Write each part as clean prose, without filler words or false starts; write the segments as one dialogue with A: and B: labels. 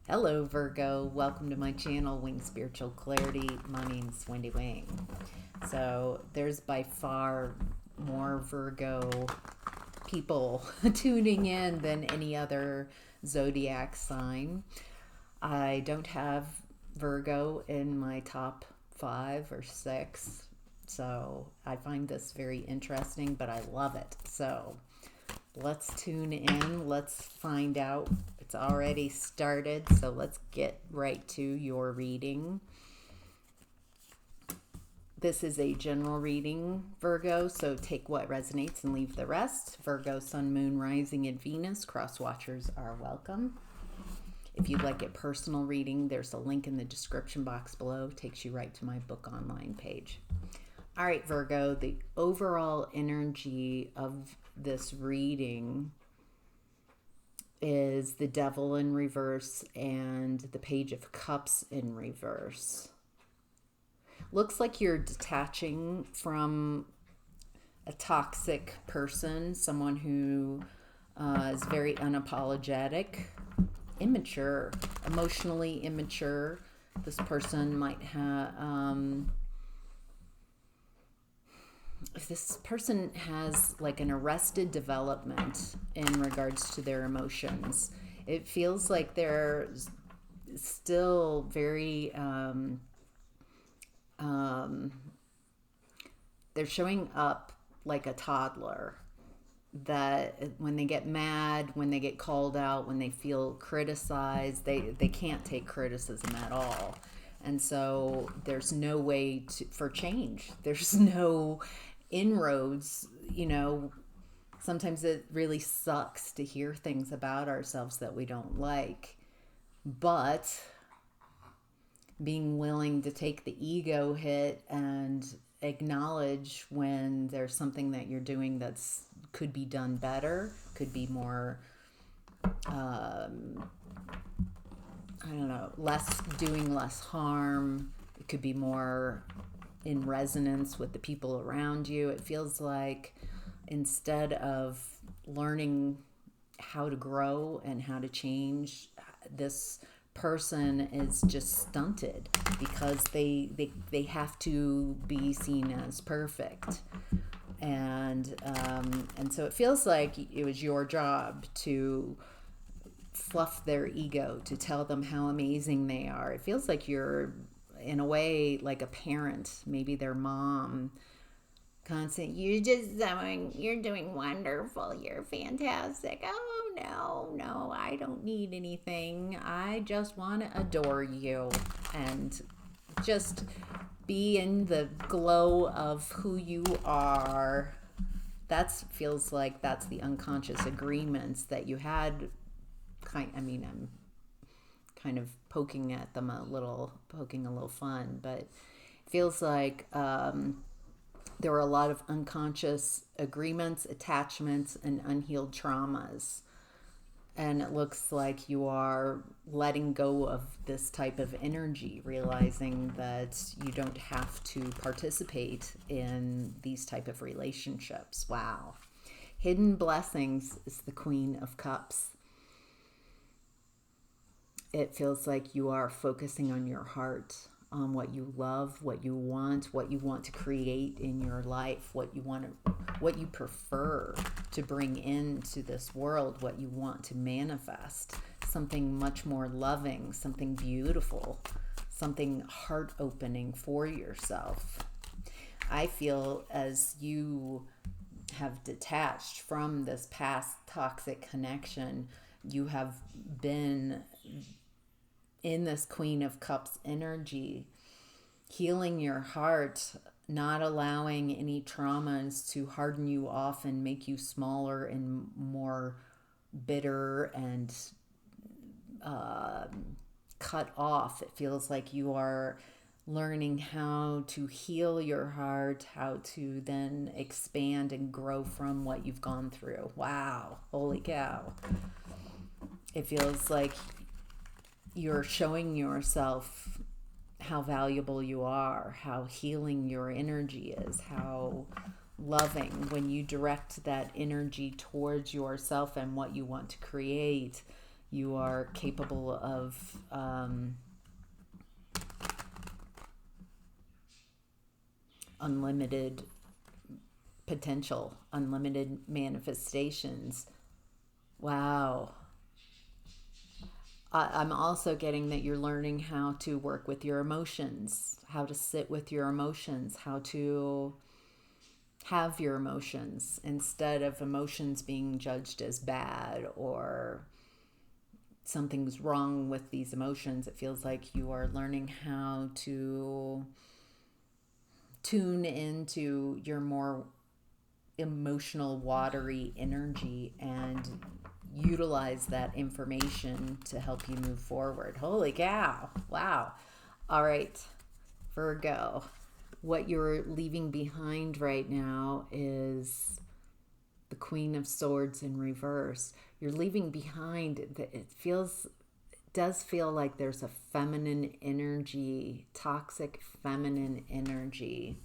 A: Hello, Virgo. Welcome to my channel, Wing Spiritual Clarity. My name's Wendy Wing. So, there's by far more Virgo people tuning in than any other zodiac sign. I don't have Virgo in my top 5 or 6, so I find this very interesting, but I love it. So, let's tune in. Let's find out. It's already started, so let's get right to your reading. This is a general reading, Virgo, so take what resonates and leave the rest. Virgo, Sun, Moon, Rising, and Venus. Cross watchers are welcome. If you'd like a personal reading, there's a link in the description box below. It takes you right to my book online page. All right, Virgo, the overall energy of this reading is the Devil in reverse and the Page of Cups in reverse. Looks like you're detaching from a toxic person, someone who is very unapologetic, immature, emotionally immature. This person might have... if this person has like an arrested development in regards to their emotions, it feels like they're still very they're showing up like a toddler, that when they get mad, when they get called out, when they feel criticized, they can't take criticism at all. And so there's no way for change. There's no inroads. Sometimes it really sucks to hear things about ourselves that we don't like, but being willing to take the ego hit and acknowledge when there's something that you're doing that's could be done better, could be more I don't know, doing less harm. It could be more in resonance with the people around you. It feels like instead of learning how to grow and how to change, this person is just stunted because they have to be seen as perfect. And so it feels like it was your job to fluff their ego, to tell them how amazing they are. It feels like you're, in a way, like a parent, maybe their mom, constant, you're doing wonderful, you're fantastic. Oh, no, I don't need anything. I just want to adore you and just be in the glow of who you are. That feels like that's the unconscious agreements that you had. I'm kind of poking at them poking a little fun, but it feels like there were a lot of unconscious agreements, attachments, and unhealed traumas. And it looks like you are letting go of this type of energy, realizing that you don't have to participate in these type of relationships. Wow. Hidden blessings is the Queen of Cups. It feels like you are focusing on your heart, on what you love, what you want to create in your life, what you prefer to bring into this world, what you want to manifest, something much more loving, something beautiful, something heart-opening for yourself. I feel as you have detached from this past toxic connection, you have been in this Queen of Cups energy, healing your heart, not allowing any traumas to harden you off and make you smaller and more bitter and cut off. It feels like you are learning how to heal your heart, how to then expand and grow from what you've gone through. Wow, holy cow. It feels like you're showing yourself how valuable you are, how healing your energy is, how loving. When you direct that energy towards yourself and what you want to create, You are capable of unlimited potential, unlimited manifestations. Wow. I'm also getting that you're learning how to work with your emotions, how to sit with your emotions, how to have your emotions instead of emotions being judged as bad or something's wrong with these emotions. It feels like you are learning how to tune into your more emotional, watery energy and utilize that information to help you move forward. Holy cow. Wow. All right, Virgo. What you're leaving behind right now is the Queen of Swords in reverse. You're leaving behind, it does feel like there's a feminine energy, toxic feminine energy.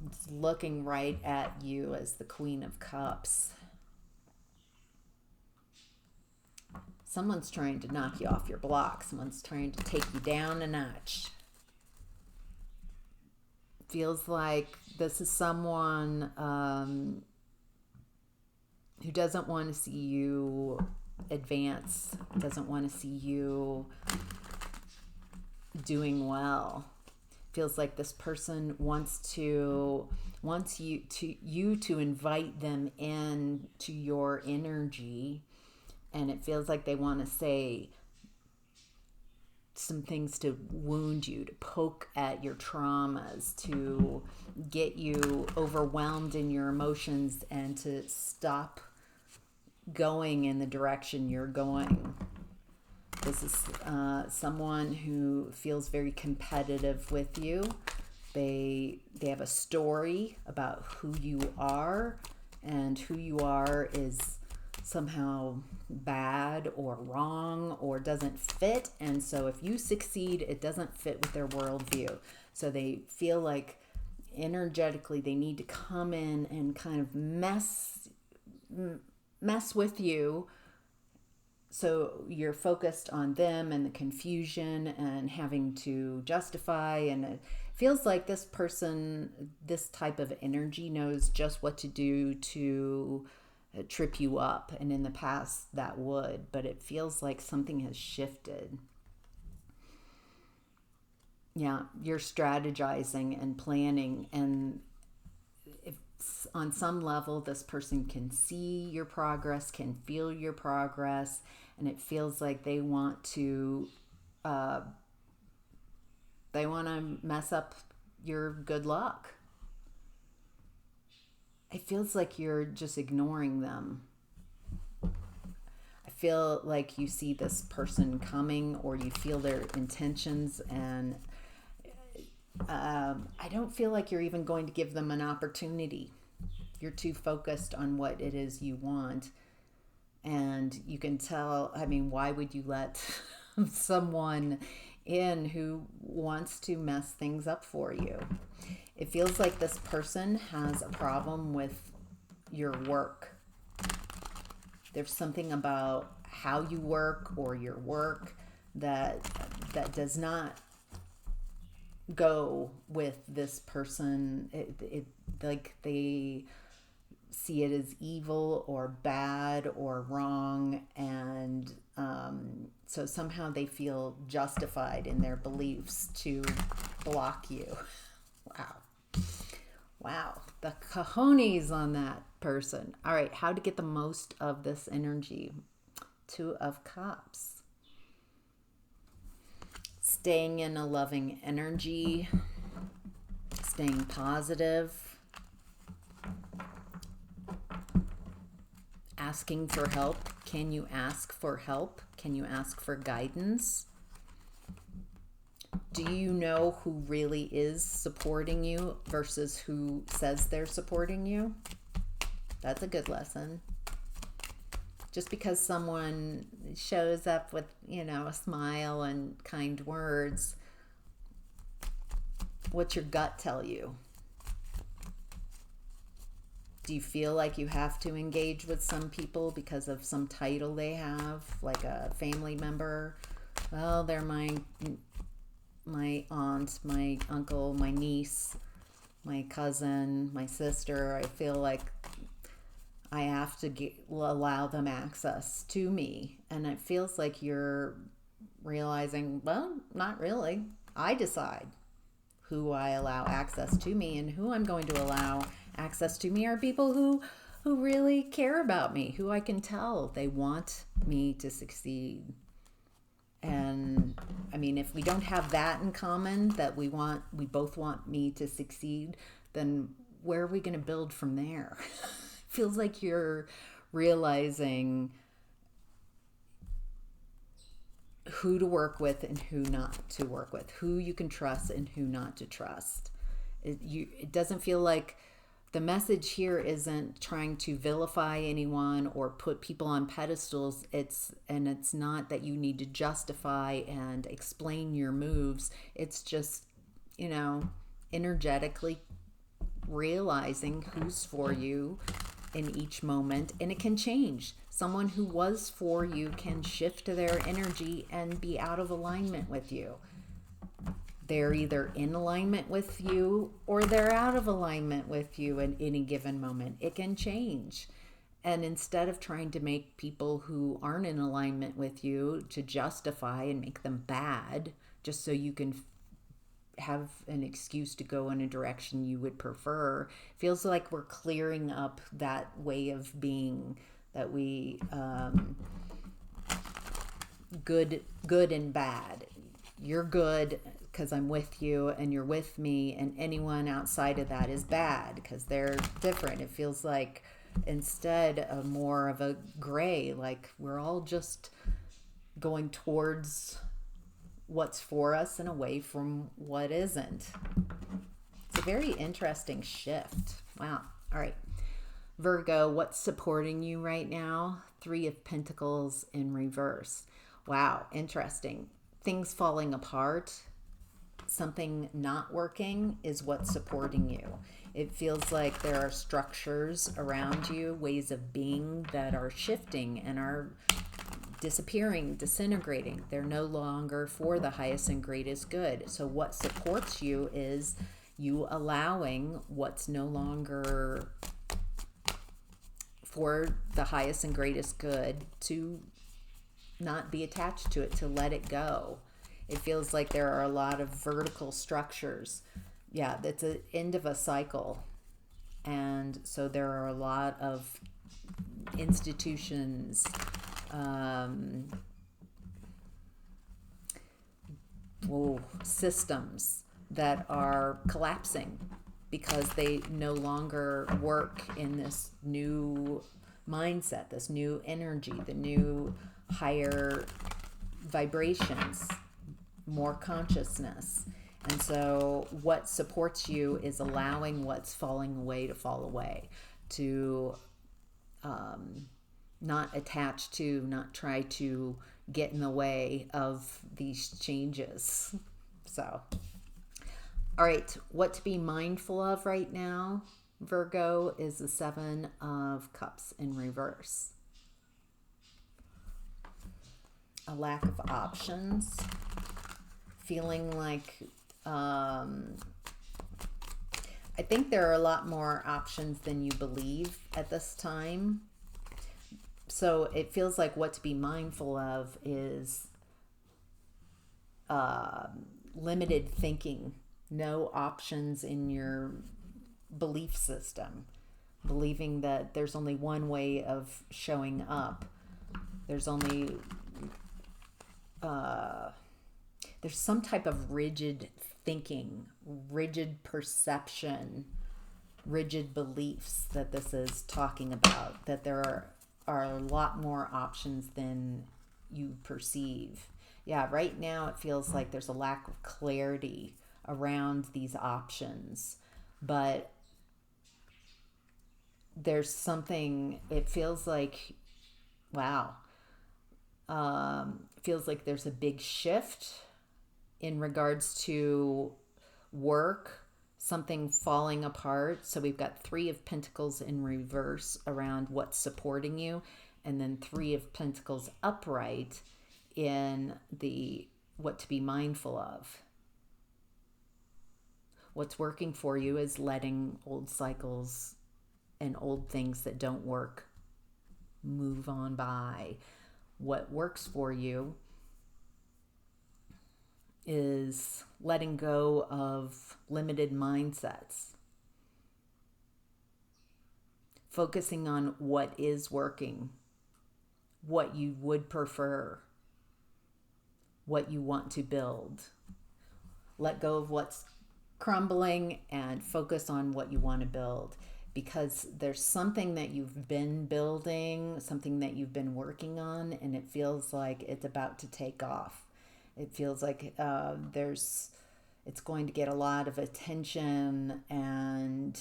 A: It's looking right at you as the Queen of Cups. Someone's trying to knock you off your block. Someone's trying to take you down a notch. Feels like this is someone who doesn't want to see you advance, doesn't want to see you doing well. Feels like this person wants you to invite them in to your energy, and it feels like they want to say some things to wound you, to poke at your traumas, to get you overwhelmed in your emotions and to stop going in the direction you're going. This is someone who feels very competitive with you. They have a story about who you are, and who you are is somehow bad or wrong or doesn't fit. And so if you succeed, it doesn't fit with their worldview. So they feel like energetically they need to come in and kind of mess with you, so you're focused on them and the confusion and having to justify. And it feels like this person, this type of energy, knows just what to do to trip you up. And in the past that would, but it feels like something has shifted. Yeah, you're strategizing and planning, and if on some level this person can see your progress, can feel your progress, and it feels like they want to mess up your good luck. It feels like you're just ignoring them. I feel like you see this person coming, or you feel their intentions, and I don't feel like you're even going to give them an opportunity. You're too focused on what it is you want. And you can tell, I mean, why would you let someone in who wants to mess things up for you? It feels like this person has a problem with your work. There's something about how you work or your work that does not go with this person. It like they see it as evil or bad or wrong, and so somehow they feel justified in their beliefs to block you. Wow, the cojones on that person. All right, how to get the most of this energy. 2 of Cups. Staying in a loving energy, staying positive, asking for help. Can you ask for help? Can you ask for guidance? Do you know who really is supporting you versus who says they're supporting you? That's a good lesson. Just because someone shows up with, a smile and kind words, what's your gut tell you? Do you feel like you have to engage with some people because of some title they have, like a family member? Well, they're my aunt, my uncle, my niece, my cousin, my sister. I feel like I have to allow them access to me. And it feels like you're realizing, well, not really. I decide who I allow access to me, and who I'm going to allow access to me are people who really care about me, who I can tell they want me to succeed. And I mean, if we don't have that in common, that we both want me to succeed, then where are we going to build from there? Feels like you're realizing who to work with and who not to work with, who you can trust and who not to trust. It doesn't feel like the message here isn't trying to vilify anyone or put people on pedestals. It's not that you need to justify and explain your moves. It's just, energetically realizing who's for you in each moment, and it can change. Someone who was for you can shift their energy and be out of alignment with you. They're either in alignment with you or they're out of alignment with you in any given moment. It can change. And instead of trying to make people who aren't in alignment with you to justify and make them bad just so you can have an excuse to go in a direction you would prefer, feels like we're clearing up that way of being that we good and bad. You're good because I'm with you and you're with me, and anyone outside of that is bad because they're different. It feels like instead of more of a gray, like we're all just going towards what's for us and away from what isn't. It's a very interesting shift. Wow. All right. Virgo, what's supporting you right now? 3 of Pentacles in reverse. Wow. Interesting. Things falling apart, something not working is what's supporting you. It feels like there are structures around you, ways of being that are shifting and are disappearing, disintegrating. They're no longer for the highest and greatest good. So what supports you is you allowing what's no longer for the highest and greatest good to not be attached to it, to let it go. It feels like there are a lot of vertical structures. Yeah, that's the end of a cycle. And so there are a lot of institutions, systems that are collapsing because they no longer work in this new mindset, this new energy, the new higher vibrations, more consciousness. And so what supports you is allowing what's falling away to fall away, to not attach to, not try to get in the way of these changes. So, all right, what to be mindful of right now, Virgo, is the 7 of Cups in reverse. A lack of options, feeling like I think there are a lot more options than you believe at this time. So it feels like what to be mindful of is limited thinking, no options in your belief system, believing that there's only one way of showing up. There's only there's some type of rigid thinking, rigid perception, rigid beliefs that this is talking about, that there are a lot more options than you perceive. Yeah, right now it feels like there's a lack of clarity around these options, but there's something, it feels like, wow, feels like there's a big shift in regards to work, something falling apart. So we've got Three of Pentacles in reverse around what's supporting you, and then Three of Pentacles upright in the what to be mindful of. What's working for you is letting old cycles and old things that don't work move on by. What works for you is letting go of limited mindsets, focusing on what is working, what you would prefer, what you want to build. Let go of what's crumbling and focus on what you want to build, because there's something that you've been building, something that you've been working on, and it feels like it's about to take off. It feels like it's going to get a lot of attention, and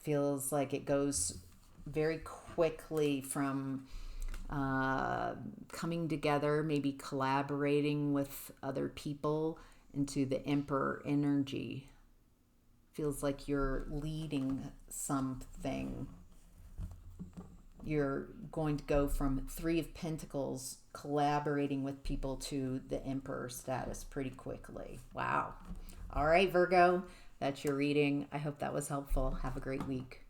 A: feels like it goes very quickly from coming together, maybe collaborating with other people, into the Emperor energy. Feels like you're leading something. You're going to go from Three of Pentacles, collaborating with people, to the Emperor status pretty quickly. Wow. All right, Virgo, that's your reading. I hope that was helpful. Have a great week.